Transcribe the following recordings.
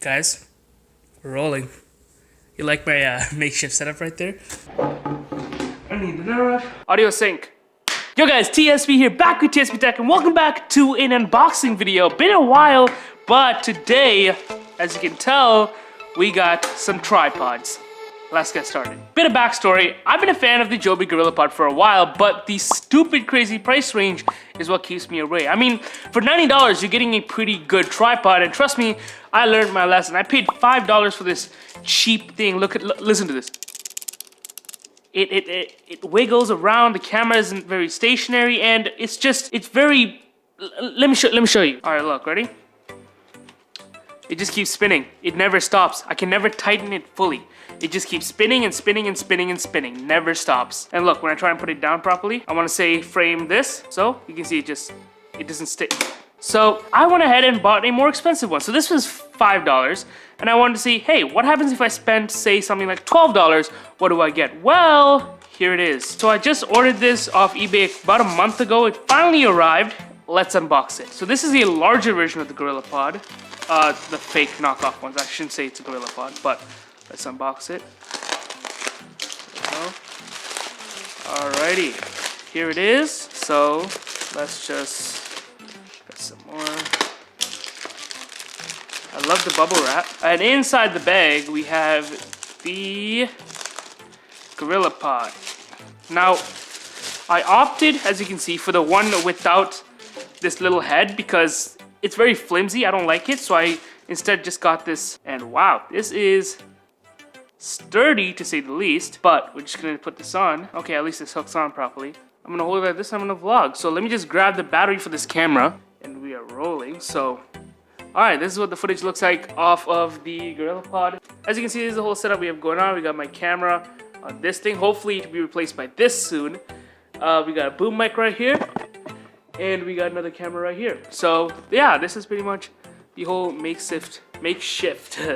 Guys, we're rolling. You like my makeshift setup right there? I need another audio sync. Yo guys, TSP here, back with TSP Tech, and welcome back to an unboxing video. Been a while, but today, as you can tell, we got some tripods. Let's get started. Bit of backstory, I've been a fan of the Joby GorillaPod for a while, but the stupid crazy price range is what keeps me away. I mean, for $90, you're getting a pretty good tripod, and trust me, I learned my lesson. I paid $5 for this cheap thing. Listen to this. It wiggles around, the camera isn't very stationary, and it's very, let me show you. All right, look, ready? It just keeps spinning. It never stops. I can never tighten it fully. It just keeps spinning and spinning and spinning and spinning. Never stops. And look, when I try and put it down properly, I want to say frame this. So you can see it doesn't stick. So I went ahead and bought a more expensive one. So this was $5. And I wanted to see, hey, what happens if I spend, say, something like $12? What do I get? Well, here it is. So I just ordered this off eBay about a month ago. It finally arrived. Let's unbox it. So this is a larger version of the GorillaPod. The fake knockoff ones. I shouldn't say it's a GorillaPod, but let's unbox it. Alrighty, here it is. So let's just get some more. I love the bubble wrap. And inside the bag we have the GorillaPod. Now, I opted, as you can see, for the one without this little head because it's very flimsy. I don't like it, so I instead just got this. And wow, this is sturdy to say the least, but we're just gonna put this on. Okay, at least this hooks on properly. I'm gonna hold it like this, I'm gonna vlog. So let me just grab the battery for this camera, and we are rolling. So, all right, this is what the footage looks like off of the GorillaPod. As you can see, this is the whole setup we have going on. We got my camera on this thing, hopefully to be replaced by this soon. We got a boom mic right here, and we got another camera right here. So yeah, this is pretty much the whole makeshift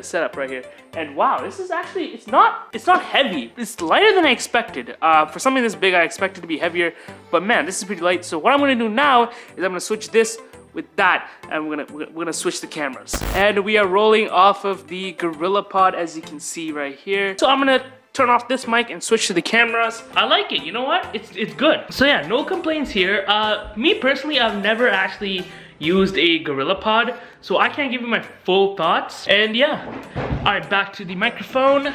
setup right here. And wow, this is actually, it's not heavy. It's lighter than I expected. For something this big, I expected to be heavier, but man, this is pretty light. So what I'm gonna do now is I'm gonna switch this with that, and we're gonna switch the cameras. And we are rolling off of the GorillaPod, as you can see right here. So I'm gonna turn off this mic and switch to the cameras. I like it, you know what? It's good. So yeah, no complaints here. Me personally, I've never actually used a GorillaPod, so I can't give you my full thoughts. And yeah, all right, back to the microphone.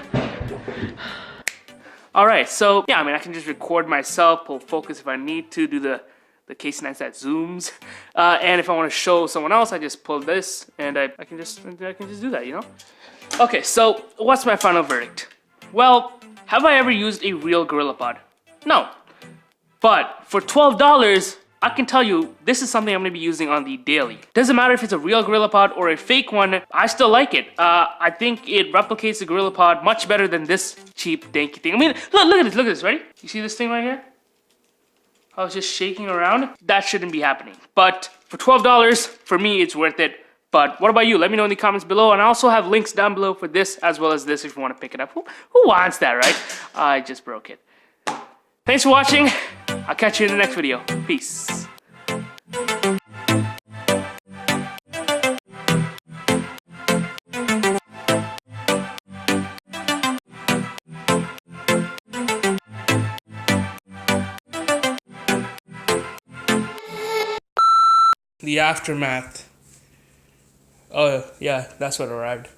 All right, so yeah, I mean, I can just record myself, pull focus if I need to, do the Casey Neistat zooms, and if I want to show someone else, I just pull this, and I can just do that, you know? Okay, so what's my final verdict? Well, have I ever used a real GorillaPod? No. But for $12, I can tell you this is something I'm going to be using on the daily. Doesn't matter if it's a real GorillaPod or a fake one, I still like it. I think it replicates the GorillaPod much better than this cheap danky thing. I mean, look at this, ready? You see this thing right here? I was just shaking around. That shouldn't be happening. But for $12, for me, it's worth it. But what about you? Let me know in the comments below. And I also have links down below for this as well as this if you want to pick it up. Who wants that, right? I just broke it. Thanks for watching. I'll catch you in the next video. Peace. The aftermath. Oh yeah, that's what arrived.